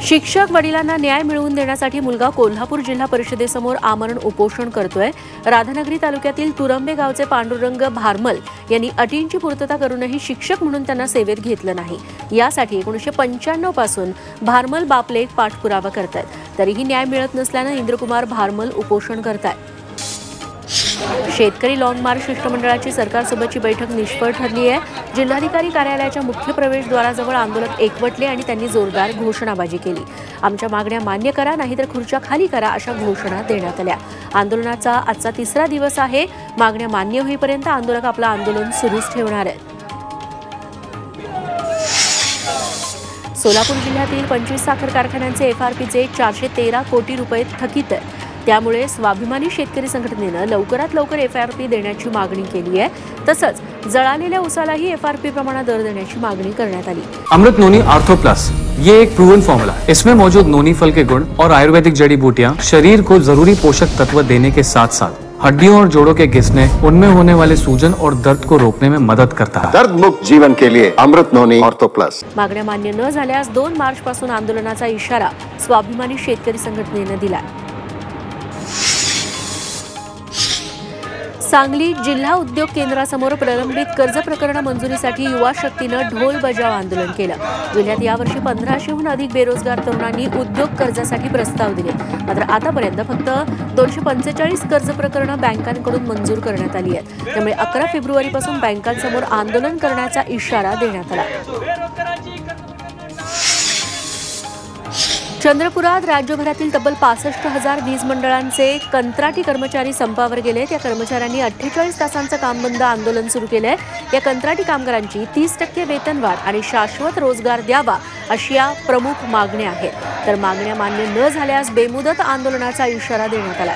शिक्षक वडिलांना न्याय मिळवून देण्यासाठी मुलगा कोल्हापूर जिल्हा परिषदेसमोर आमरण उपोषण करतोय। राधानगरी तालुक्यातील तुरंबे गावचे पांडुरंग भारमल यांनी अटींची पूर्तता करूनही शिक्षक म्हणून त्यांना सेवेत घेतलं नाही। यासाठी 1995 पासून भारमल बापलेख पाठपुरावा करतायत, तरीही न्याय मिळत नसल्याने इंद्रकुमार भारमल उपोषण करतायत। शेतकरी लॉंग मार्च शिष्टमंडळाची सरकारसोबतची बैठक निष्फळ ठरली आहे। जिल्हाधिकारी कार्यालयाच्या मुख्य प्रवेशद्वाराजवळ आंदोलक एकवटले आणि त्यांनी जोरदार घोषणाबाजी केली। आमच्या मागण्या मान्य करा, नाहीतर खुर्च्या खाली करा अशा घोषणा देण्यात आल्या। आंदोलनाचा आजचा तिसरा दिवस आहे। मागण्या मान्य होईपर्यंत आंदोलक आपलं आंदोलन सुरूच ठेवणार आहेत। सोलापूर जिल्ह्यातील 25 साखर कारखान्यांचे FRPचे 413 कोटी रुपये थकीत आहेत। त्यामुळे स्वाभिमानी शेतकरी संघटनेनं लवकरात लवकर FRP देण्याची मागणी केली आहे। तसंच जळालेल्या ऊसालाही FRP प्रमाणात दर देण्याची मागणी करण्यात आली। अमृत नोनी आर्थो प्लस ये एक प्रूवन फॉर्मूला है। इसमें मौजूद नोनी फल के गुण और आयुर्वेदिक जड़ी बूटियां शरीर को जरूरी पोषक तत्व देने के साथ साथ हड्डियों और जोड़ों के घिसने, उनमें होने वाले सूजन और दर्द को रोकने में मदद करता है। दर्द मुक्त जीवन के लिए अमृत नोनी आर्थो प्लस। मागण्या मान्य न झाल्यास 2 मार्च पासून आंदोलनाचा इशारा स्वाभिमानी शेतकरी संघटनेनं दिला। सांगली जिल्हा उद्योग केंद्रासमोर प्रलंबित कर्ज प्रकरण मंजुरीसाठी युवा शक्तीनं ढोल बजाव आंदोलन केलं। जिल्ह्यात यावर्षी 1500हून अधिक बेरोजगार तरुणांनी उद्योग कर्जासाठी प्रस्ताव दिले, मात्र आतापर्यंत फक्त 245 कर्ज प्रकरणं बँकांकडून मंजूर करण्यात आली आहेत। त्यामुळे 11 फेब्रुवारीपासून बँकांसमोर आंदोलन करण्याचा इशारा देण्यात आला। चंद्रपुरात राज्यभरातील तब्बल 65,000 वीज मंडळांचे कंत्राटी कर्मचारी संपावर गेले। त्या कर्मचाऱ्यांनी 48 तासांचं कामबंद आंदोलन सुरू केलंय। या कंत्राटी कामगारांची 30% वेतनवाढ आणि शाश्वत रोजगार द्यावा अशी या प्रमुख मागण्या आहेत। तर मागण्या मान्य न झाल्यास बेमुदत आंदोलनाचा इशारा देण्यात आला।